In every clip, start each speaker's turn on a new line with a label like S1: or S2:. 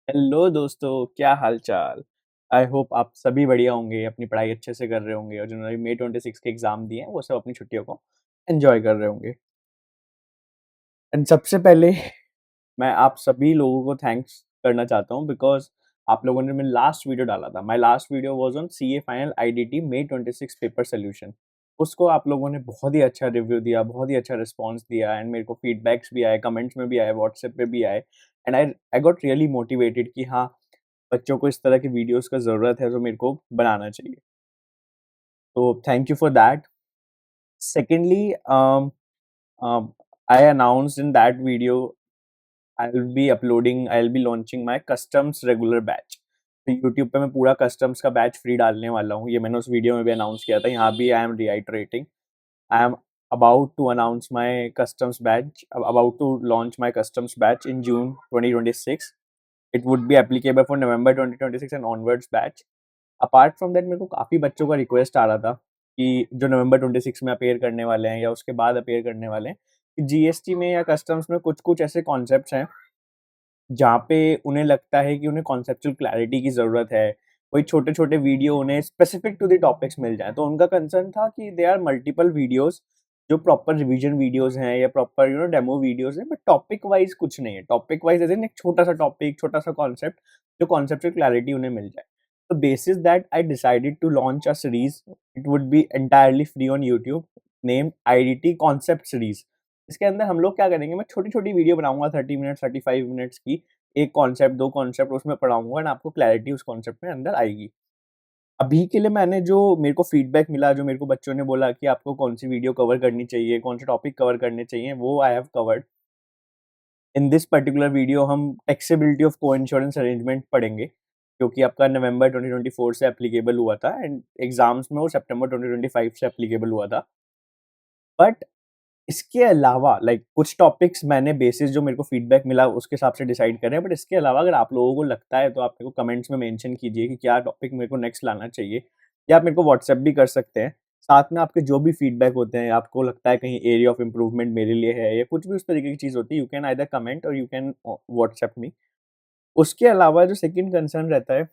S1: Hello दोस्तों, क्या हाल चाल। आई होप आप सभी बढ़िया होंगे, अपनी पढ़ाई अच्छे से कर रहे होंगे और जिन्होंने मे 26 के एग्ज़ाम दिए हैं वो सब अपनी छुट्टियों को एंजॉय कर रहे होंगे। एंड सबसे पहले मैं आप सभी लोगों को थैंक्स करना चाहता हूँ बिकॉज़ आप लोगों ने मेरा लास्ट वीडियो डाला था। My last video was on CA final IDT may 26 paper solution. उसको आप लोगों ने बहुत ही अच्छा रिव्यू दिया, बहुत ही अच्छा रिस्पॉन्स दिया एंड मेरे को फीडबैक्स भी आए, कमेंट्स में भी आए, व्हाट्सएप पे भी आए and I got really motivated कि हाँ, बच्चों को इस तरह की वीडियोज़ का ज़रूरत है, तो मेरे को बनाना चाहिए। तो thank you for that. Secondly, I announced in that video I'll be launching my customs regular batch। तो यूट्यूब पे मैं पूरा कस्टम्स का बैच फ्री डालने वाला हूँ। ये मैंने उस वीडियो में भी अनाउंस किया था। यहाँ भी I am reiterating, I am about to announce my customs batch, about to launch my customs batch in June 2026। It would be applicable for November 2026 and onwards batch। Apart from that मेरे को काफ़ी बच्चों का request आ रहा था कि जो नवंबर 26 में अपीयर करने वाले हैं या उसके बाद अपीयर करने वाले हैं, कि जीएसटी में या कस्टम्स में कुछ-कुछ ऐसे कॉन्सेप्ट्स हैं जहाँ पे उन्हें लगता है कि उन्हें कॉन्सेप्चुअल क्लैरिटी की ज़रूरत है। कोई छोटे-छोटे वीडियो उन्हें स्पेसिफिक टू द टॉपिक्स मिल जाएँ। तो उनका कंसर्न था कि देयर आर मल्टीपल वीडियोज़ जो प्रॉपर रिवीजन वीडियोज़ हैं या प्रॉपर डेमो वीडियोज़ हैं, बट टॉपिक वाइज़ कुछ नहीं है। टॉपिक वाइज़ एज़ इन एक छोटा-सा टॉपिक, छोटा-सा कॉन्सेप्ट, जो कॉन्सेप्चुअल क्लैरिटी उन्हें मिल जाए। So basis that I decided to launch a series. It would be entirely free on YouTube named IDT Concept Series। इसके अंदर हम लोग क्या करेंगे, मैं छोटी-छोटी वीडियो बनाऊँगा 30 मिनट्स, 35 मिनट्स की। एक कॉन्सेप्ट, 2 कॉन्सेप्ट उसमें पढ़ाऊँगा एंड आपको क्लैरिटी उस कॉन्सेप्ट में अंदर आएगी। अभी के लिए मैंने जो मेरे को फीडबैक मिला, जो मेरे को बच्चों ने बोला कि आपको कौन-सी वीडियो कवर करनी चाहिए, कौन से टॉपिक कवर करने चाहिए, वो I have covered. In this particular video हम टैक्सेबिलिटी ऑफ को-इंश्योरेंस अरेंजमेंट पढ़ेंगे, जो कि आपका नवंबर 2024 से एप्लीकेबल हुआ था एंड एग्ज़ाम्स में वो सितंबर 2025 से एप्लीकेबल हुआ था। बट इसके अलावा कुछ टॉपिक्स मैंने बेसिस जो मेरे को फीडबैक मिला उसके हिसाब से डिसाइड करे हैं, बट इसके अलावा अगर आप लोगों को लगता है तो आप मेरे को कमेंट्स में मेंशन कीजिए कि क्या टॉपिक मेरे को नेक्स्ट लाना चाहिए, या आप मेरे को व्हाट्सएप भी कर सकते हैं। साथ में आपके जो भी फीडबैक होते हैं, आपको लगता है कहीं एरिया ऑफ इम्प्रूवमेंट मेरे लिए है या कुछ भी उस तरीके की चीज़ होती है, यू कैन आइदर कमेंट और यू कैन व्हाट्सएप मी। उसके अलावा जो सेकंड कंसर्न रहता है,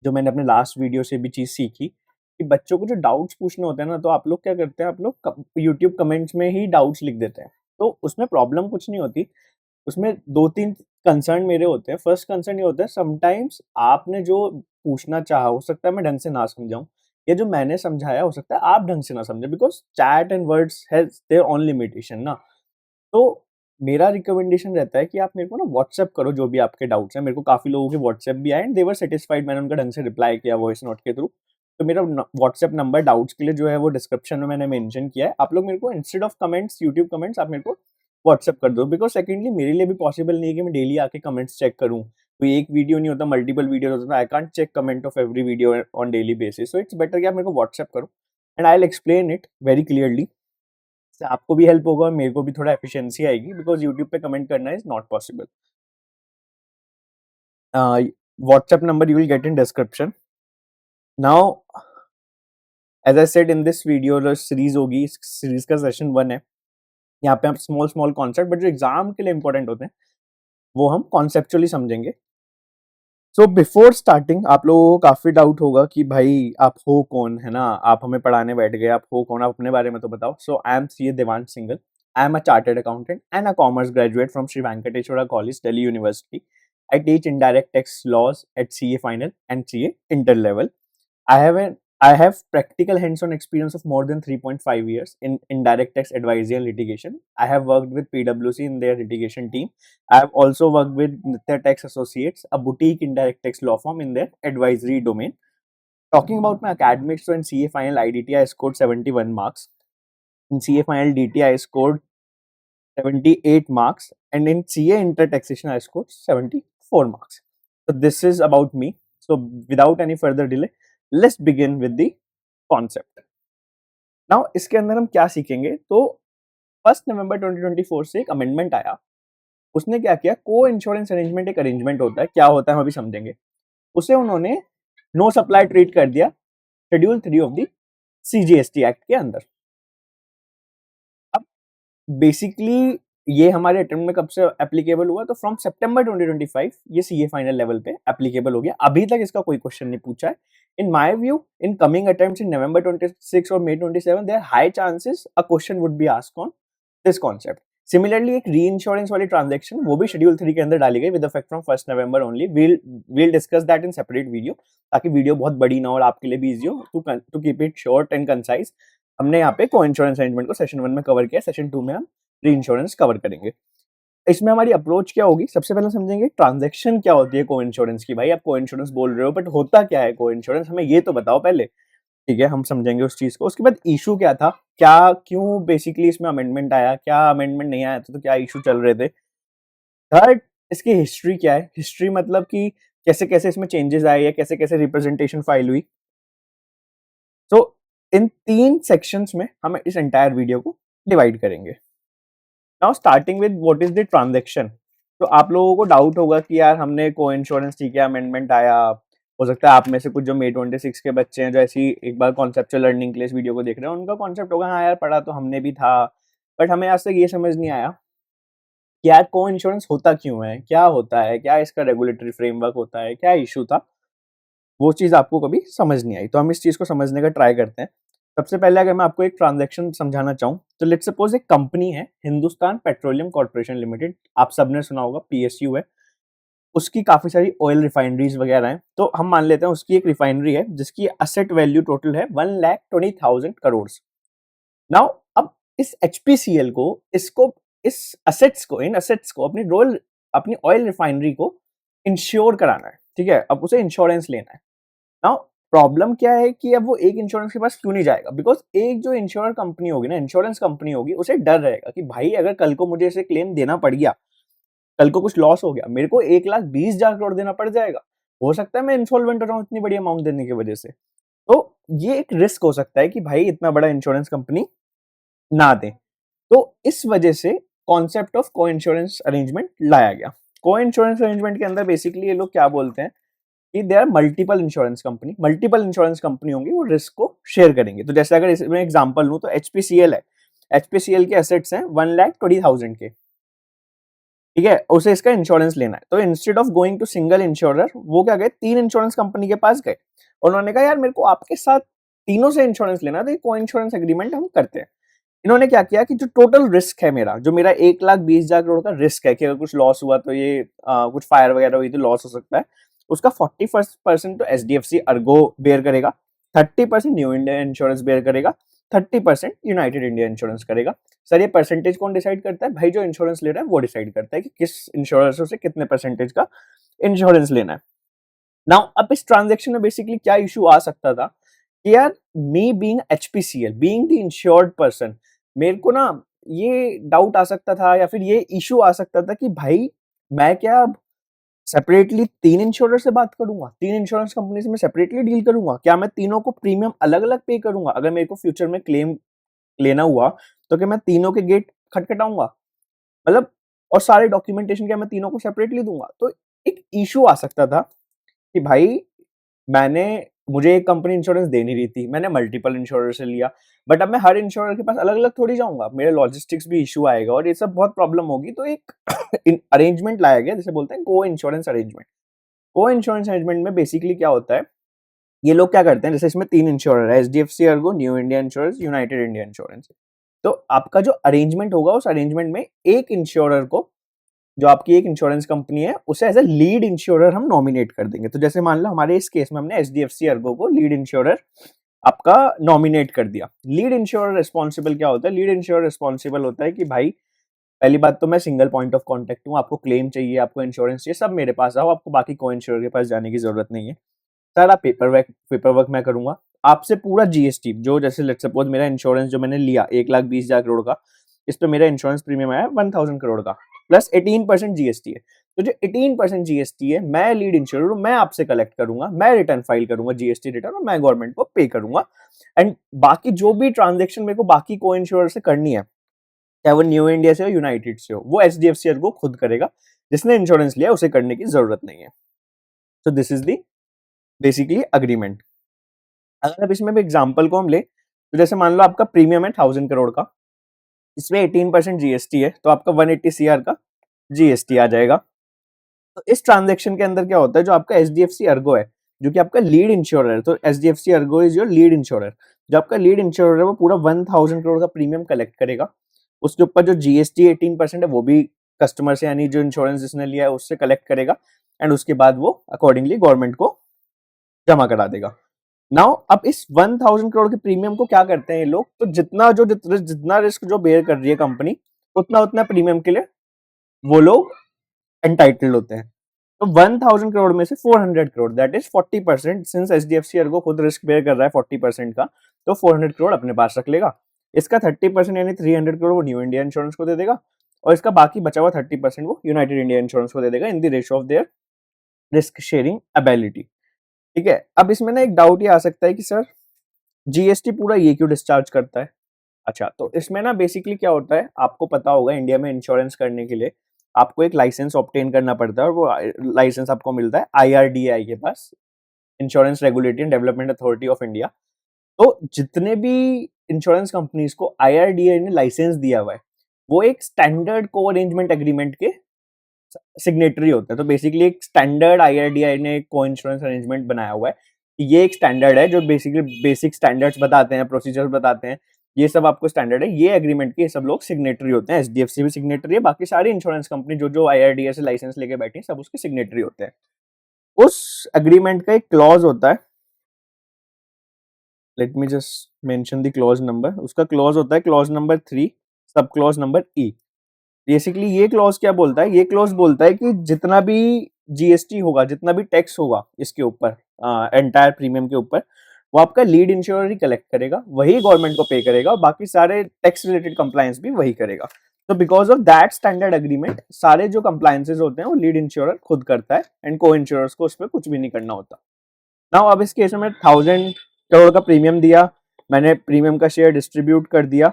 S1: जो मैंने अपने लास्ट वीडियो से भी चीज़ सीखी, कि बच्चों को जो डाउट्स पूछने होते हैं ना, तो आप लोग क्या करते हैं, आप लोग यूट्यूब कमेंट्स में ही डाउट्स लिख देते हैं। तो उसमें प्रॉब्लम कुछ नहीं होती। उसमें 2-3 कंसर्न मेरे होते हैं। फर्स्ट कंसर्न ये होता है, समटाइम्स आपने जो पूछना चाहा, हो सकता है मैं ढंग से ना समझाऊँ, या जो मैंने समझाया हो सकता है आप ढंग से ना समझें, because chat and words has their own limitation ना। तो मेरा रिकमेंडेशन रहता है कि आप मेरे को ना व्हाट्सएप करो जो भी आपके डाउट्स हैं। मेरे को काफ़ी लोगों के व्हाट्सएप भी आए एंड दे वर सैटिस्फाइड, मैंने उनका ढंग से रिप्लाई किया वॉइस नोट के थ्रू। तो मेरा व्हाट्सएप नंबर डाउट्स के लिए जो है वो डिस्क्रिप्शन में मैंने मेंशन किया है। आप लोग मेरे को instead of comments, YouTube comments, आप मेरे को व्हाट्सएप कर दो, बिकॉज़ सेकंडली मेरे लिए भी पॉसिबल नहीं है कि मैं डेली आके कमेंट्स चेक करूँ। कोई एक वीडियो नहीं होता, मल्टीपल वीडियोज़ होता है। I can't check comment of every video on daily basis. So it's better कि आप मेरे को व्हाट्सएप करो and I will explain it very clearly. इससे आपको भी हेल्प होगा और मेरे को भी थोड़ा एफिशिएंसी आएगी, बिकॉज़ यूट्यूब पे कमेंट करना is not possible. WhatsApp number you will get in description. Now as I said in this video, जो सीरीज़ होगी, इस सीरीज़ का सेशन 1 है। यहाँ पे हम स्मॉल कॉन्सेप्ट, बट जो एग्ज़ाम के लिए इंपॉर्टेंट होते हैं, वो हम कॉन्सेप्चुअली समझेंगे। सो बिफोर स्टार्टिंग आप लोगों को काफ़ी डाउट होगा कि भाई आप हो कौन, है ना? आप हमें पढ़ाने बैठ गए, आप हो कौन? आप अपने बारे में तो बताओ। So I am CA Devansh Singhal. I am a chartered accountant and a commerce graduate from Shri Venkateshwara college, Delhi university. I teach indirect tax laws at CA final and CA inter level. I have an I have practical hands-on experience of more than 3.5 years in indirect tax advisory and litigation. I have worked with PwC in their litigation team. I have also worked with Nitya Tax Associates, a boutique indirect tax law firm in their advisory domain. Talking about my academics, so in CA final IDT I scored 71 marks. In CA final DT I scored 78 marks, and in CA inter taxation I scored 74 marks. So this is about me. So without any further delay, let's begin with the concept. Now इसके अंदर हम क्या सीखेंगे, तो 1 नवंबर 2024 से एक amendment आया। उसने क्या किया, को इंश्योरेंस अरेंजमेंट एक अरेंजमेंट होता है, क्या होता है हम अभी समझेंगे। उसे उन्होंने नो सप्लाई ट्रीट कर दिया schedule 3 of the CGST act के अंदर। अब बेसिकली ये हमारे अटेम्प्ट में कब से एप्लीकेबल हुआ, तो फ्रॉम सितंबर 2025 ये सीए फाइनल लेवल पे एप्लीकेबल हो गया। अभी तक इसका कोई क्वेश्चन नहीं पूछा है। In my view in coming attempts in November 26 और मई 27 there high chances a question would be asked on this concept. Similarly एक री इंश्योरेंस वाली ट्रांजेक्शन वो भी शेड्यूल 3 के अंदर डाली गई with effect from 1 November only. We'll discuss that in separate video, ताकि वीडियो बहुत बड़ी ना और आपके लिए भी इजी हो। To keep it short and concise, हमने यहाँ पे को इंश्योरेंस अरेंजमेंट को सेशन 1 में कवर किया, सेशन 2 में हम री इंश्योरेंस कवर करेंगे। इसमें हमारी अप्रोच क्या होगी, सबसे पहले समझेंगे ट्रांजैक्शन क्या होती है को इंश्योरेंस की। भाई आप को इंश्योरेंस बोल रहे हो बट होता क्या है को इंश्योरेंस, हमें ये तो बताओ पहले। ठीक है, हम समझेंगे उस चीज को। उसके बाद इशू क्या था, क्या क्यों बेसिकली इसमें अमेंडमेंट आया, क्या अमेंडमेंट नहीं आया था, तो क्या इशू चल रहे थे। थर्ड, इसकी हिस्ट्री क्या है, हिस्ट्री मतलब कि कैसे कैसे इसमें चेंजेस आए या कैसे कैसे रिप्रेजेंटेशन फाइल हुई। तो इन 3 सेक्शंस में हम इस एंटायर वीडियो को डिवाइड करेंगे। Now starting with what is the transaction. तो आप लोगों को डाउट होगा कि यार हमने को इंश्योरेंस, ठीक है अमेंडमेंट आया, हो सकता है आप में से कुछ जो May 26 के बच्चे हैं जो ऐसी एक बार कॉन्सेप्चुअल लर्निंग के लिए इस वीडियो को देख रहे हैं, उनका कॉन्सेप्ट होगा हाँ यार पढ़ा तो हमने भी था, बट हमें आज तक ये समझ नहीं आया कि यार को इंश्योरेंस होता क्यों है, क्या होता है, क्या इसका रेगुलेटरी फ्रेमवर्क होता है, क्या इशू था। वो चीज़ आपको कभी समझ नहीं आई, तो हम इस चीज़ को समझने का ट्राई करते हैं। सबसे पहले अगर मैं आपको एक ट्रांजैक्शन समझाना चाहूँ, तो लेट्स सपोज एक कंपनी है हिंदुस्तान पेट्रोलियम कॉर्पोरेशन लिमिटेड, आप सबने सुना होगा, पीएसयू है। उसकी काफ़ी सारी ऑयल रिफाइनरीज वगैरह हैं। तो हम मान लेते हैं उसकी एक रिफाइनरी है जिसकी असेट वैल्यू टोटल है 1,20,000 करोड़। नाउ अब इस एचपीसीएल को, इसको, इस असेट्स को, इन असेट्स को, अपनी ऑयल रिफाइनरी को इंश्योर कराना है। ठीक है, अब उसे इंश्योरेंस लेना है। नाउ प्रॉब्लम क्या है कि अब वो एक इंश्योरेंस के पास क्यों नहीं जाएगा, बिकॉज एक जो इंश्योरेंस कंपनी होगी ना, इंश्योरेंस कंपनी होगी, उसे डर रहेगा कि भाई अगर कल को मुझे इसे क्लेम देना पड़ गया, कल को कुछ लॉस हो गया, मेरे को 1,20,000 करोड़ देना पड़ जाएगा। हो सकता है मैं इंसॉल्वेंट हो रहा हूँ इतनी बड़ी अमाउंट देने की वजह से। तो ये एक रिस्क हो सकता है कि भाई इतना बड़ा इंश्योरेंस कंपनी ना दे। तो इस वजह से कॉन्सेप्ट ऑफ को इंश्योरेंस अरेंजमेंट लाया गया। को इंश्योरेंस अरेंजमेंट के अंदर बेसिकली ये लोग क्या बोलते हैं कि there are multiple insurance company होंगी, वो रिस्क को शेयर करेंगे। तो जैसे अगर इसमें एग्जांपल लूं तो एचपीसीएल है, एचपीसीएल के एसेट्स हैं 1,20,000 के। ठीक है, उसे इसका इंश्योरेंस लेना है। तो instead of going to single insurer, वो क्या गए, 3 इंश्योरेंस कंपनी के पास गए। उन्होंने कहा यार मेरे को आपके साथ तीनों से इंश्योरेंस लेना है, तो ये को इंश्योरेंस एग्रीमेंट हम करते हैं। इन्होंने क्या किया कि जो टोटल रिस्क है मेरा, जो मेरा 1,20,000 करोड़ का रिस्क है कि अगर कुछ लॉस हुआ तो ये कुछ फायर वगैरह हुई तो लॉस हो सकता है, उसका 40% तो एचडीएफसी अर्गो बेयर करेगा, 30% न्यू इंडिया इंश्योरेंस बेयर करेगा, 30% यूनाइटेड इंडिया इंश्योरेंस करेगा। सर ये परसेंटेज कौन डिसाइड करता है, भाई जो इंश्योरेंस ले रहा है वो डिसाइड करता है कि किस इंश्योरेंस से कितने परसेंटेज का इंश्योरेंस लेना है। नाउ अब इस ट्रांजेक्शन में बेसिकली क्या इशू आ सकता था कि यार me being HPCL, being the insured person, मेरे को ना ये डाउट आ सकता था या फिर ये इशू आ सकता था कि भाई मैं क्या सेपरेटली 3 इंश्योरर से बात करूंगा, 3 इंश्योरेंस कंपनी से मैं सेपरेटली डील करूंगा, क्या मैं तीनों को प्रीमियम अलग अलग पे करूंगा, अगर मेरे को फ्यूचर में क्लेम लेना हुआ तो क्या मैं तीनों के गेट खटखटाऊंगा, मतलब, और सारे डॉक्यूमेंटेशन क्या मैं तीनों को सेपरेटली दूंगा। तो एक इशू आ सकता था कि भाई मैंने मुझे एक कंपनी इंश्योरेंस दे नहीं रही थी, मैंने मल्टीपल इंश्योरर से लिया, बट अब मैं हर इंश्योरर के पास अलग अलग थोड़ी जाऊंगा, मेरे लॉजिस्टिक्स भी इशू आएगा और ये सब बहुत प्रॉब्लम होगी। तो एक अरेंजमेंट लाया गया जिसे बोलते हैं को इंश्योरेंस अरेंजमेंट। को इंश्योरेंस अरेंजमेंट में बेसिकली क्या होता है, ये लोग क्या करते हैं, जैसे इसमें 3 इंश्योरर है, HDFC Ergo, new India insurance, United India insurance. तो आपका जो अरेंजमेंट होगा उस अरेंजमेंट में एक इंश्योरर को, जो आपकी एक इंश्योरेंस कंपनी है, उसे एज अ लीड इंश्योरर हम नॉमिनेट कर देंगे। तो जैसे मान लो हमारे इस केस में हमने एचडीएफसी अर्गो को लीड इंश्योरर आपका नॉमिनेट कर दिया। लीड इंश्योरर रिस्पॉन्सिबल क्या होता है, लीड इंश्योरर रिस्पॉन्सिबल होता है कि भाई पहली बात तो मैं सिंगल पॉइंट ऑफ कांटेक्ट हूँ, आपको क्लेम चाहिए, आपको इंश्योरेंस चाहिए, सब मेरे पास आओ, आपको बाकी को इंश्योरर के पास जाने की जरूरत नहीं है। सारा पेपर वर्क मैं करूंगा, आपसे पूरा जीएसटी, जो जैसे लेट्स सपोज मेरा इंश्योरेंस जो मैंने लिया 1,20,000 करोड़ का, इस पे मेरा इंश्योरेंस प्रीमियम आया 1,000 करोड़ का, प्लस 18% जीएसटी है। तो जो 18% जीएसटी है, मैं लीड इंश्योरर हूँ, मैं आपसे कलेक्ट करूंगा, मैं रिटर्न फाइल करूंगा जीएसटी रिटर्न, और मैं गवर्नमेंट को पे करूंगा। एंड बाकी जो भी ट्रांजेक्शन मेरे को बाकी को इंश्योरर से करनी है, चाहे वो न्यू इंडिया से हो, यूनाइटेड से हो, वो एचडीएफसी को खुद करेगा, जिसने इंश्योरेंस लिया उसे करने की जरूरत नहीं है। तो this is the basically agreement. अगर अब इसमें भी एग्जाम्पल को हम ले, तो जैसे मान लो आपका प्रीमियम है 1,000 करोड़ का, इसमें 18% जीएसटी है, तो आपका 180 सीआर का जीएसटी आ जाएगा। तो इस ट्रांजेक्शन के अंदर क्या होता है, जो आपका एचडीएफसी अर्गो है, जो कि आपका लीड इंश्योरर है, तो HDFC Ergo is your lead insurer. जो आपका लीड इंश्योरर है वो पूरा 1000 करोड़ का प्रीमियम कलेक्ट करेगा। उसके ऊपर जो जीएसटी 18% है वो भी कस्टमर से, यानी जो इंश्योरेंस जिसने लिया है उससे कलेक्ट करेगा, एंड उसके बाद वो अकॉर्डिंगली गवर्नमेंट को जमा करा देगा। नाउ अब इस 1000 करोड़ के प्रीमियम को क्या करते हैं ये लोग, तो जितना रिस्क जो बेयर कर रही है कंपनी, उतना उतना प्रीमियम के लिए वो लोग एंटाइटल्ड होते हैं। तो 1000 करोड़ में से 400 crore, that is 40%, since HDFC Ergo खुद रिस्क बेयर कर रहा है 40% का, तो 400 करोड़ अपने पास रख लेगा। इसका 30% यानी 300 करोड़ वो न्यू इंडिया इंश्योरेंस को दे देगा, और इसका बाकी बचा हुआ 30% वो यूनाइटेड इंडिया इंश्योरेंस को दे देगा in the ratio of their risk sharing ability. ठीक है, अब इसमें ना एक डाउट ये आ सकता है कि सर जीएसटी पूरा ये क्यों डिस्चार्ज करता है। अच्छा, तो इसमें ना बेसिकली क्या होता है, आपको पता होगा इंडिया में इंश्योरेंस करने के लिए आपको एक लाइसेंस ऑब्टेन करना पड़ता है, और वो लाइसेंस आपको मिलता है आईआरडीआई के पास, insurance regulatory and development authority of India. तो जितने भी इंश्योरेंस कंपनीज को आईआरडीआई ने लाइसेंस दिया हुआ है, वो एक स्टैंडर्ड को अरेंजमेंट एग्रीमेंट के सिग्नेटरी होता है। तो बेसिकली एक स्टैंडर्ड आईआरडीआई ने को इंश्योरेंस अरेंजमेंट बनाया हुआ है कि ये एक स्टैंडर्ड है जो बेसिकली बेसिक स्टैंडर्ड्स बताते हैं, प्रोसीजर्स बताते हैं, ये सब आपको स्टैंडर्ड है। ये एग्रीमेंट के सब लोग सिग्नेटरी होते हैं, एचडीएफसी भी सिग्नेटरी है, बाकी सारी इंश्योरेंस कंपनी जो जो आईआरडीआई से लाइसेंस लेके बैठी है सब उसके सिग्नेटरी होते हैं। उस एग्रीमेंट का एक क्लॉज होता है, let me just mention the clause number. उसका क्लॉज होता है clause number 3, sub clause number ई। बेसिकली ये क्लॉज क्या बोलता है, ये क्लॉज बोलता है कि जितना भी जीएसटी होगा, जितना भी टैक्स होगा इसके ऊपर, एंटायर प्रीमियम के ऊपर, वो आपका लीड इंश्योरर ही कलेक्ट करेगा, वही गवर्नमेंट को पे करेगा, और बाकी सारे टैक्स रिलेटेड कंप्लायंस भी वही करेगा। तो because of that standard agreement सारे जो कंप्लायंसेस होते हैं वो लीड इंश्योरर खुद करता है, एंड को इंश्योरर्स को उस पर कुछ भी नहीं करना होता। नाउ अब इस केस में 1000 करोड़ का प्रीमियम दिया, मैंने प्रीमियम का शेयर डिस्ट्रीब्यूट कर दिया।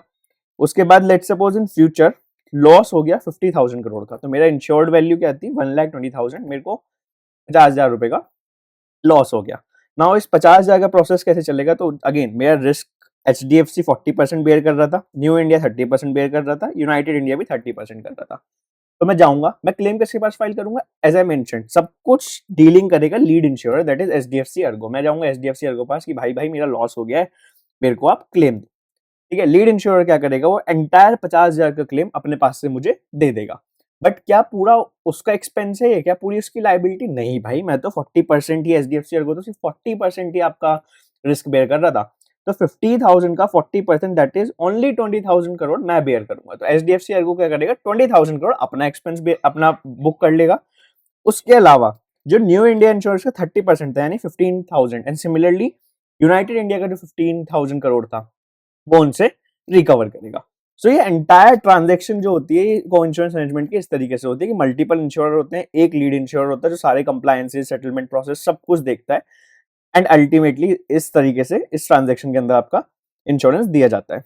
S1: उसके बाद let suppose in future loss हो गया 50,000 करोड़ का, तो मेरा इंश्योर्ड वैल्यू क्या थी 1,20,000, मेरे को 50,000 रुपए का लॉस हो गया। नाउ इस 50,000 का प्रोसेस कैसे चलेगा, तो अगेन मेरा रिस्क एचडीएफसी 40% बेयर कर रहा था, न्यू इंडिया 30% बेयर कर रहा था, यूनाइटेड इंडिया भी 30% कर रहा था। तो मैं जाऊंगा, मैं क्लेम किसके पास फाइल करूंगा, एज आई मेंशन सब कुछ डीलिंग करेगा lead insurer, that is HDFC Ergo. मैं जाऊंगा एचडीएफसी अर्गो पास कि भाई भाई मेरा लॉस हो गया है, मेरे को आप क्लेम दो। ठीक है, लीड इंश्योरर क्या करेगा, वो एंटायर 50,000 का क्लेम अपने पास से मुझे दे देगा। बट क्या पूरा उसका एक्सपेंस है, क्या पूरी उसकी लाइबिलिटी, नहीं भाई, मैं तो 40% ही एचडीएफसी अर्गो तो सिर्फ 40% ही आपका रिस्क बेयर कर रहा था। तो 50,000 का 40% दैट इज ओनली 20,000 करोड़ मैं बेयर करूंगा। तो एचडीएफसी अर्गो क्या करेगा, 20,000 करोड़ अपना एक्सपेंस अपना बुक कर लेगा। उसके अलावा जो न्यू इंडिया इंश्योरेंस का 30% था यानी 15,000, एंड सिमिलरली यूनाइटेड इंडिया का जो 15,000 करोड़ था वो उनसे रिकवर करेगा। सो ये एंटायर ट्रांजैक्शन जो होती है ये को इंश्योरेंस मैनेजमेंट की इस तरीके से होती है कि मल्टीपल इंश्योरर होते हैं, एक लीड इंश्योरर होता है जो सारे कंप्लायंसेस, सेटलमेंट प्रोसेस सब कुछ देखता है, एंड अल्टीमेटली इस तरीके से इस ट्रांजैक्शन के अंदर आपका इंश्योरेंस दिया जाता है।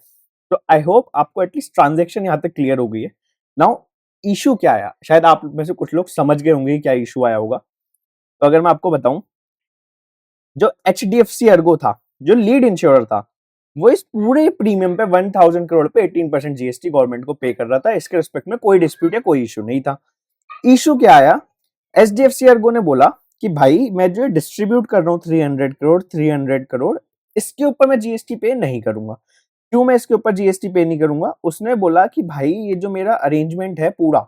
S1: तो आई होप आपको एटलीस्ट ट्रांजैक्शन यहाँ तक क्लियर हो गई है। नाउ इशू क्या आया, शायद आप में से कुछ लोग समझ गए होंगे क्या इशू आया होगा। तो अगर मैं आपको बताऊं, जो एचडीएफसी अर्गो था, जो लीड इंश्योरर था, वो इस पूरे प्रीमियम पे 1000 करोड़ पे 18% जीएसटी गवर्नमेंट को पे कर रहा था। इसके रिस्पेक्ट में कोई डिस्प्यूट या कोई इशू नहीं था। इशू क्या आया, एचडीएफसी अर्गो ने बोला कि भाई मैं जो डिस्ट्रीब्यूट कर रहा हूँ 300 करोड़ 300 करोड़, इसके ऊपर मैं जीएसटी पे नहीं करूंगा। क्यों मैं इसके ऊपर जीएसटी पे नहीं करूंगा, उसने बोला कि भाई ये जो मेरा अरेंजमेंट है पूरा,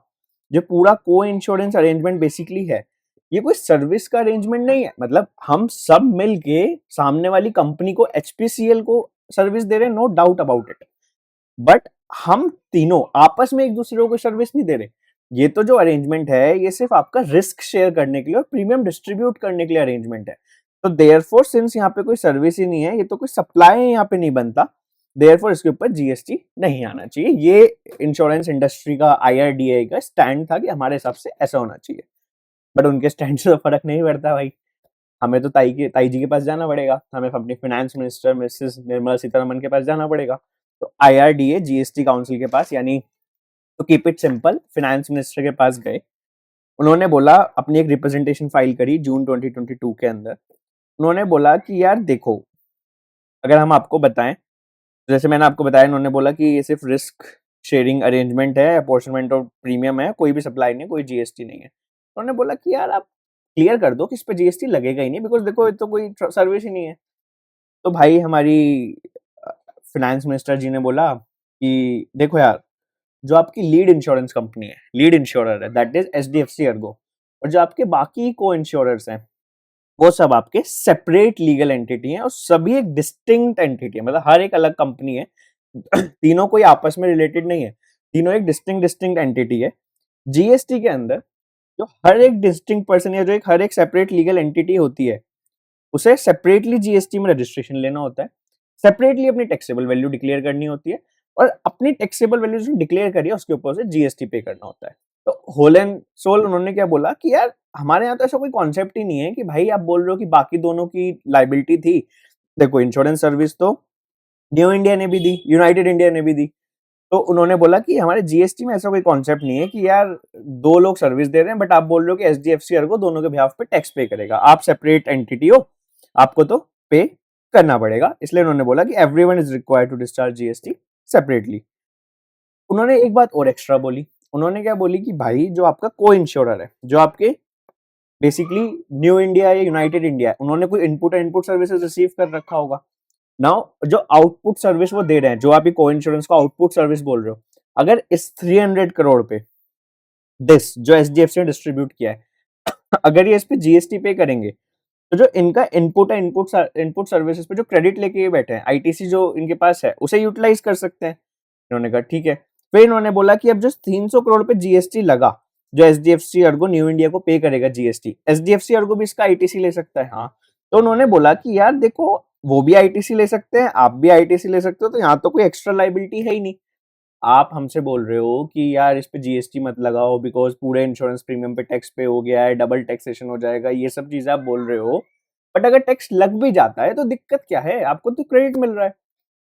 S1: जो पूरा को इंश्योरेंस अरेंजमेंट बेसिकली है, ये कोई सर्विस का अरेंजमेंट नहीं है। मतलब हम सब मिलके सामने वाली कंपनी को, एचपीसीएल को सर्विस दे रहे हैं, no doubt about it, but हम तीनों आपस में एक दूसरे को सर्विस नहीं दे रहे। ये तो जो अरेंजमेंट है ये सिर्फ आपका रिस्क शेयर करने के लिए और प्रीमियम डिस्ट्रीब्यूट करने के लिए अरेंजमेंट है। तो देयरफॉर सिंस यहाँ पे कोई सर्विस ही नहीं है, ये तो कोई सप्लाई यहाँ पे नहीं बनता, देयरफॉर इसके ऊपर जीएसटी नहीं आना चाहिए। ये इंश्योरेंस इंडस्ट्री का, आईआरडीआई का स्टैंड था कि हमारे हिसाब से ऐसा होना चाहिए। बट उनके स्टैंड से तो फर्क नहीं पड़ता भाई, हमें तो ताई जी के पास जाना पड़ेगा, हमें अपने finance minister Mrs Nirmala Sitharaman के पास जाना पड़ेगा। तो आईआरडीए जीएसटी काउंसिल के पास, यानी तो keep it simple, finance minister के पास गए। उन्होंने बोला, अपनी एक रिप्रेजेंटेशन फाइल करी जून 2022 के अंदर। उन्होंने बोला कि यार देखो, अगर हम आपको बताएं, जैसे मैंने आपको बताया, उन्होंने बोला कि ये सिर्फ रिस्क शेयरिंग अरेंजमेंट है, अपॉर्चमेंट ऑफ प्रीमियम है, कोई भी सप्लाई नहीं है, कोई जीएसटी नहीं है। उन्होंने बोला कि यार आप क्लियर कर दो कि इस पे जीएसटी लगेगा ही नहीं, बिकॉज देखो ये तो कोई सर्विस ही नहीं है। तो भाई हमारी फाइनेंस मिनिस्टर जी ने बोला कि देखो यार, जो आपकी लीड इंश्योरेंस कंपनी है, लीड इंश्योरर है, दैट इज एचडीएफसी अर्गो, और जो आपके बाकी को इंश्योरर्स हैं वो सब आपके सेपरेट लीगल एंटिटी हैं और सभी एक डिस्टिंक्ट एंटिटी है, मतलब हर एक अलग कंपनी है। तीनों कोई आपस में रिलेटेड नहीं है, तीनों एक डिस्टिंक्ट एंटिटी है। जीएसटी के अंदर जो हर एक डिस्टिंक्ट पर्सन या जो एक हर एक सेपरेट लीगल एंटिटी होती है, उसे सेपरेटली जीएसटी में रजिस्ट्रेशन लेना होता है, सेपरेटली अपनी टैक्सेबल वैल्यू डिक्लेयर करनी होती है, और अपनी टैक्सेबल वैल्यू जो डिक्लेयर करी है उसके ऊपर से जीएसटी पे करना होता है। तो होल एंड सोल उन्होंने क्या बोला कि यार हमारे यहाँ तो ऐसा कोई कॉन्सेप्ट ही नहीं है कि भाई आप बोल रहे हो कि बाकी दोनों की लाइबिलिटी थी। देखो इंश्योरेंस सर्विस तो न्यू इंडिया ने भी दी, यूनाइटेड इंडिया ने भी दी। तो उन्होंने बोला कि हमारे जीएसटी में ऐसा कोई कॉन्सेप्ट नहीं है कि यार दो लोग सर्विस दे रहे हैं बट आप बोल रहे हो कि एचडीएफसी अर्गो दोनों के बिहाफ पे टैक्स पे करेगा। आप सेपरेट एंटिटी हो, आपको तो पे करना पड़ेगा। इसलिए उन्होंने बोला कि everyone is required to discharge GST separately. उन्होंने एक बात और एक्स्ट्रा बोली, उन्होंने क्या बोली कि भाई जो आपका को इंश्योरर है, जो आपके बेसिकली न्यू इंडिया या यूनाइटेड इंडिया है, उन्होंने कोई इनपुट और इनपुट सर्विसेज रिसीव कर रखा होगा। नाउ जो आउटपुट सर्विस वो दे रहे हैं, जो आप को इंश्योरेंस को आउटपुट सर्विस बोल रहे हो, अगर इस 300 करोड़ पे दिस जो एचडीएफसी ने डिस्ट्रीब्यूट किया है, अगर ये इस पे जीएसटी पे करेंगे तो जो इनका इनपुट है, इनपुट सर्विसेज पे जो क्रेडिट लेके बैठे हैं, आईटीसी जो इनके पास है उसे यूटिलाइज कर सकते हैं। इन्होंने कहा ठीक है। फिर इन्होंने बोला कि अब जो 300 करोड़ पे जीएसटी लगा, जो एचडीएफसी अर्गो न्यू इंडिया को पे करेगा जीएसटी, एचडीएफसी अर्गो भी इसका आईटीसी ले सकता है। हाँ, तो उन्होंने बोला कि यार देखो वो भी आईटीसी ले सकते हैं, आप भी आईटीसी ले सकते हो, तो यहाँ तो कोई एक्स्ट्रा लाइबिलिटी है ही नहीं। आप हमसे बोल रहे हो कि यार इस पे जीएसटी मत लगाओ बिकॉज पूरे इंश्योरेंस प्रीमियम पे टैक्स पे हो गया है, डबल टैक्सेशन हो जाएगा, ये सब चीजें आप बोल रहे हो। बट अगर टैक्स लग भी जाता है तो दिक्कत क्या है, आपको तो क्रेडिट मिल रहा है,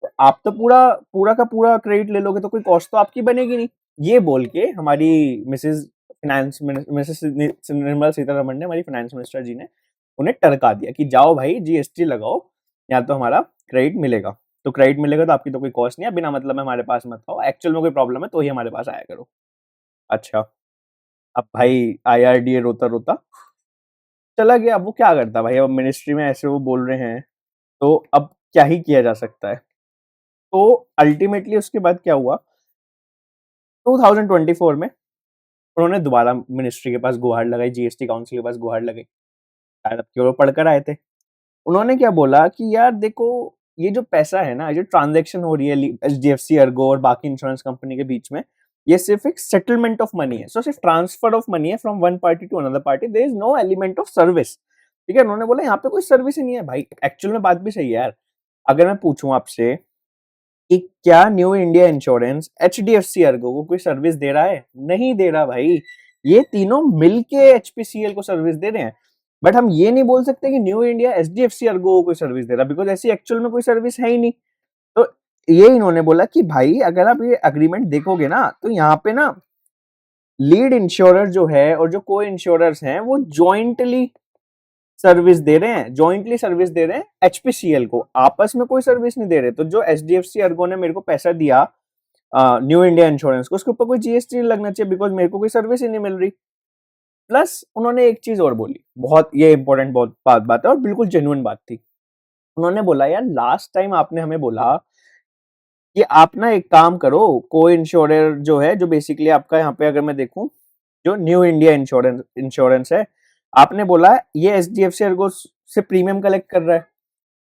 S1: तो आप तो पूरा पूरा का पूरा क्रेडिट ले लोगे, तो कोई कॉस्ट तो आपकी बनेगी नहीं। ये बोल के हमारी मिसेस निर्मला सीतारमण ने, हमारी फाइनेंस मिनिस्टर जी ने उन्हें टरका दिया कि जाओ भाई जीएसटी लगाओ, या तो हमारा क्रेडिट मिलेगा। तो क्रेडिट मिलेगा तो आपकी तो कोई कॉस्ट नहीं है, बिना मतलब में हमारे पास मत आओ, एक्चुअल में कोई प्रॉब्लम है तो ही हमारे पास आया करो। अच्छा, अब भाई आईआरडीए रोता रोता चला गया। अब वो क्या करता भाई, अब मिनिस्ट्री में ऐसे वो बोल रहे हैं तो अब क्या ही किया जा सकता है। तो अल्टीमेटली उसके बाद क्या हुआ, 2024 में उन्होंने दोबारा मिनिस्ट्री के पास गुहार लगाई, जीएसटी काउंसिल के पास गुहार लगाई, शायद अब क्यों पढ़कर आए थे। उन्होंने क्या बोला कि यार देखो ये जो पैसा है ना, जो ट्रांजैक्शन हो रही है एचडीएफसी अर्गो और बाकी इंश्योरेंस कंपनी के बीच में, ये सिर्फ एक सेटलमेंट ऑफ मनी है, सो सिर्फ ट्रांसफर ऑफ मनी है from one party to another party, there is no element of service. ठीक है, उन्होंने बोला यहाँ पे कोई सर्विस ही नहीं है भाई। एक्चुअल में बात भी सही है यार। अगर मैं पूछूं आपसे कि क्या new India insurance HDFC Ergo को कोई सर्विस दे रहा है, नहीं दे रहा भाई। ये तीनों मिलके एचपीसीएल को सर्विस दे रहे हैं। बट हम ये नहीं बोल सकते कि न्यू इंडिया एचडीएफसी अर्गो को कोई सर्विस दे रहा, बिकॉज ऐसी एक्चुअल में कोई सर्विस है ही नहीं। तो ये इन्होंने बोला कि भाई अगर आप ये अग्रीमेंट देखोगे ना, तो यहाँ पे ना लीड इंश्योरर जो है और जो को इंश्योरर्स हैं वो ज्वाइंटली सर्विस दे रहे हैं, ज्वाइंटली सर्विस दे रहे हैं एचपीसीएल को, आपस में कोई सर्विस नहीं दे रहे। तो जो एचडीएफसी अर्गो ने मेरे को पैसा दिया न्यू इंडिया इंश्योरेंस को, उसके ऊपर कोई जीएसटी नहीं लगना चाहिए, बिकॉज मेरे को कोई सर्विस ही नहीं मिल रही। प्लस उन्होंने एक चीज और बोली, बहुत ये इंपॉर्टेंट बहुत बात है और बिल्कुल जेन्युइन बात थी। उन्होंने बोला यार लास्ट टाइम आपने हमें बोला कि आप ना एक काम करो, को इंश्योरर जो है, जो बेसिकली आपका यहाँ पे अगर मैं देखूं जो न्यू इंडिया इंश्योरेंस है, आपने बोला ये एचडीएफसी अर्गो से प्रीमियम कलेक्ट कर रहा है,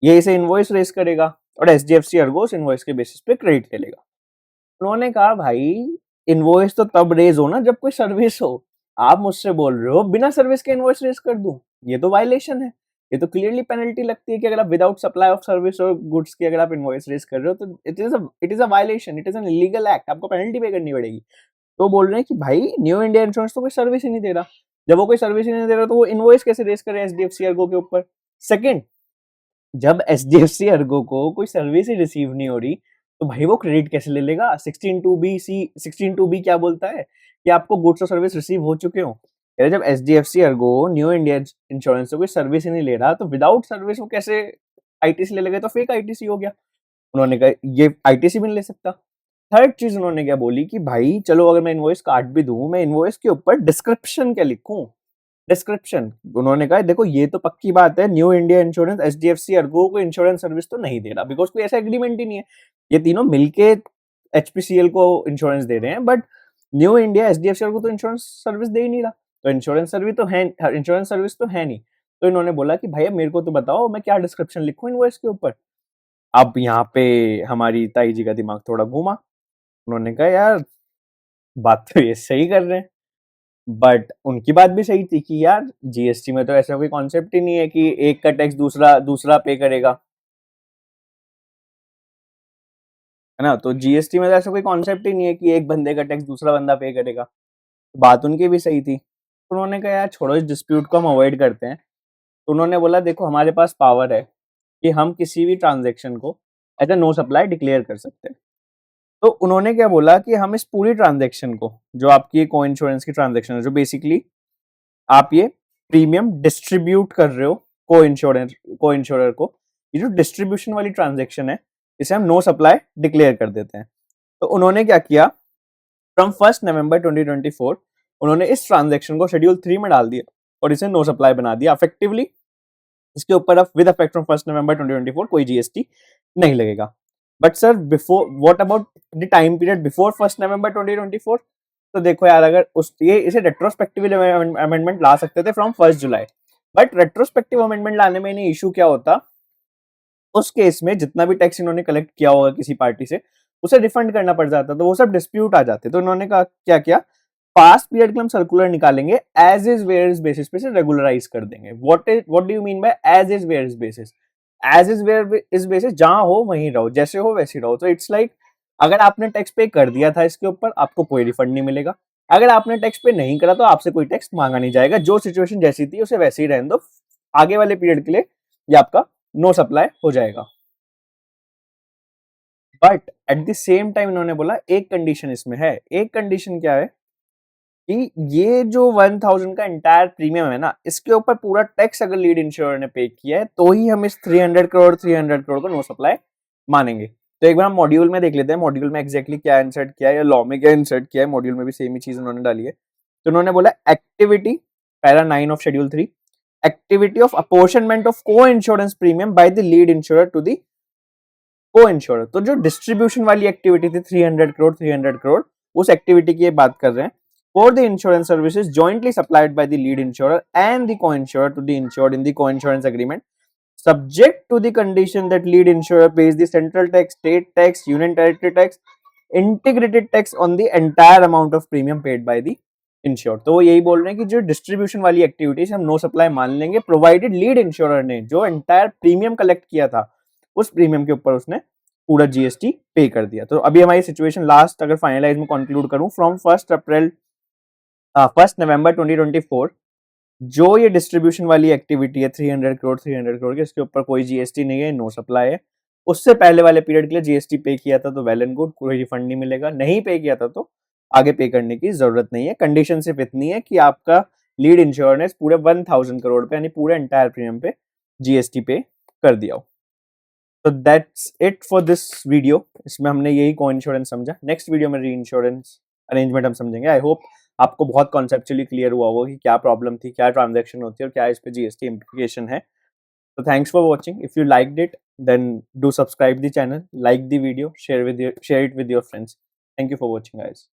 S1: ये इसे इनवॉइस रेस करेगा और एचडीएफसी अर्गो उस इनवॉइस के बेसिस पे क्रेडिट ले लेगा। उन्होंने कहा भाई इनवॉइस तो तब रेज हो ना जब कोई सर्विस हो। आप मुझसे बोल रहे हो बिना सर्विस के इनवॉइस रेज कर दूं, ये तो वायलेशन है। ये तो क्लियरली पेनल्टी लगती है कि अगर आप विदाउट सप्लाई ऑफ सर्विस और गुड्स की अगर आप इनवॉइस रेज कर रहे हो तो it is a violation, it is an illegal act, आपको पेनल्टी पे करनी पड़ेगी। तो बोल रहे हैं कि भाई न्यू इंडिया इंश्योरेंस तो कोई सर्विस ही नहीं दे रहा। जब वो कोई सर्विस ही नहीं दे रहा तो वो इनवॉइस कैसे रेज करे एचडीएफसी अर्गो के ऊपर। सेकंड, जब एचडीएफसी अर्गो को कोई सर्विस ही रिसीव नहीं हो रही तो भाई वो क्रेडिट कैसे ले लेगा। 16(2)(b) क्या बोलता है कि आपको गुड्स और सर्विस रिसीव हो चुके हो। यार जब HDFC Ergo new India insurance से कोई सर्विस ही नहीं ले रहा तो विदाउट सर्विस वो कैसे आईटीसी ले लेगा, तो फेक आईटीसी हो गया। उन्होंने कहा ये आईटीसी भी नहीं ले सकता। थर्ड चीज उन्होंने क्या बोली कि भाई चलो अगर मैं इनवॉइस काट भी दूं, मैं इनवॉइस के ऊपर डिस्क्रिप्शन क्या लिखूं? डिस्क्रिप्शन, उन्होंने कहा देखो ये तो पक्की बात है, new India insurance HDFC Ergo को इंश्योरेंस सर्विस तो नहीं दे रहा, बिकॉज कोई ऐसा एग्रीमेंट ही नहीं है, ये तीनों मिलके एचपीसीएल को इंश्योरेंस दे रहे हैं, but new India HDFC Ergo तो इंश्योरेंस सर्विस दे ही नहीं रहा, तो इंश्योरेंस सर्विस तो है नहीं। तो इन्होंने बोला कि भैया मेरे को तो बताओ मैं क्या डिस्क्रिप्शन लिखूं इनवॉइस के ऊपर। अब यहाँ पे हमारी ताई जी का दिमाग थोड़ा घूमा, उन्होंने कहा यार बात तो ये सही कर रहे हैं, बट उनकी बात भी सही थी कि यार जीएसटी में तो ऐसा कोई कॉन्सेप्ट ही नहीं है कि एक का टैक्स दूसरा दूसरा पे करेगा, है ना। तो जीएसटी में तो ऐसा कोई कॉन्सेप्ट ही नहीं है कि एक बंदे का टैक्स दूसरा बंदा पे करेगा। तो बात उनकी भी सही थी, तो उन्होंने कहा यार छोड़ो इस डिस्प्यूट को हम अवॉइड करते हैं। तो उन्होंने बोला देखो हमारे पास पावर है कि हम किसी भी ट्रांजेक्शन को as a no supply declare कर सकते हैं। तो उन्होंने क्या बोला कि हम इस पूरी ट्रांजेक्शन को, जो आपकी को इंश्योरेंस की ट्रांजेक्शन है, जो बेसिकली आप ये प्रीमियम डिस्ट्रीब्यूट कर रहे हो को इंश्योरर को, ये जो डिस्ट्रीब्यूशन वाली ट्रांजेक्शन है इसे हम नो सप्लाई डिक्लेयर कर देते हैं। तो उन्होंने क्या किया, फ्रॉम 1 नवंबर 2024 उन्होंने इस ट्रांजेक्शन को शेड्यूल 3 में डाल दिया और इसे नो सप्लाई बना दिया अफेक्टिवली। इसके ऊपर अब विद इफेक्ट फ्रॉम 1 नवंबर 2024 कोई जीएसटी नहीं लगेगा। But sir before what about the time period before 1 नवंबर 2024? तो देखो यार अगर उस ये इसे रेट्रोस्पेक्टिव अमेंडमेंट ला सकते थे from 1 July, but retrospective amendment लाने में इन्हें इशू क्या होता, उस केस में जितना भी टैक्स इन्होंने कलेक्ट किया होगा किसी पार्टी से उसे रिफंड करना पड़ जाता, तो वो सब डिस्प्यूट आ जाते। तो इन्होंने कहा क्या किया, पास्ट पीरियड के लिए हम सर्कुलर निकालेंगे, as is where is basis पे से रेगुलराइज कर देंगे। What do you mean by as is where is basis? As is where is basis, जहां हो वहीं रहो, जैसे हो वैसे रहो। तो इट्स लाइक अगर आपने टैक्स पे कर दिया था इसके ऊपर आपको कोई रिफंड नहीं मिलेगा, अगर आपने टैक्स पे नहीं करा तो आपसे कोई टैक्स मांगा नहीं जाएगा, जो सिचुएशन जैसी थी उसे वैसे ही रहने दो, आगे वाले पीरियड के लिए ये आपका नो सप्लाई हो जाएगा। But at the same time इन्होंने बोला एक कंडीशन इसमें है। एक कंडीशन क्या है कि ये जो 1000 का इंटायर प्रीमियम है ना, इसके ऊपर पूरा टैक्स अगर लीड इंश्योर ने पे किया है तो ही हम इस 300 करोड़ को नो सप्लाई मानेंगे। तो एक बार हम मॉड्यूल में देख लेते हैं, मॉड्यूल में एग्जैक्टली क्या इंसर्ट किया है या लॉ में क्या इंसर्ट किया है। मॉड्यूल में भी सेम ही चीज उन्होंने डाली है। तो उन्होंने बोला activity, para 9 of schedule 3, activity of apportionment of coinsurance premium by the lead insurer to the coinsurer. तो जो डिस्ट्रीब्यूशन वाली एक्टिविटी थी 300 करोड़ उस एक्टिविटी की बात कर रहे हैं। For the insurance services jointly supplied by the lead insurer and the co-insurer to the insured in the co-insurance agreement, subject to the condition that lead insurer pays the central tax, state tax, union territory tax, integrated tax on the entire amount of premium paid by the insured। तो वो यही बोल रहे हैं कि जो distribution वाली activities हम नो सप्लाई मान लेंगे, प्रोवाइडेड लीड इंश्योरर ने जो एंटायर प्रीमियम कलेक्ट किया था उस प्रीमियम के ऊपर उसने पूरा जीएसटी पे कर दिया। तो अभी हमारी सिचुएशन लास्ट अगर फाइनलाइज में कंक्लूड करूं, फ्रॉम 1 नवंबर 2024 जो ये डिस्ट्रीब्यूशन वाली एक्टिविटी है 300 करोड़ की, इसके ऊपर कोई जीएसटी नहीं है, नो सप्लाई है। उससे पहले वाले पीरियड के लिए जीएसटी पे किया था तो वेल एंड गुड, कोई रिफंड नहीं मिलेगा। नहीं पे किया था तो आगे पे करने की जरूरत नहीं है। कंडीशन सिर्फ इतनी है कि आपका लीड इंश्योरेंस पूरे 1000 करोड़ पे यानी पूरे एंटायर प्रीमियम पे जीएसटी पे कर दिया हो। तो that's it for this video. इसमें हमने यही को इंश्योरेंस समझा। नेक्स्ट वीडियो में री इंश्योरेंस अरेंजमेंट हम समझेंगे। आई होप आपको बहुत कॉन्सेप्चुअली क्लियर हुआ होगा कि क्या प्रॉब्लम थी, क्या ट्रांजैक्शन होती है और क्या इस पे जीएसटी इम्प्लीकेशन है। तो thanks for watching. If you liked it then do subscribe the channel, like the video, share it with your friends. Thank you for watching guys.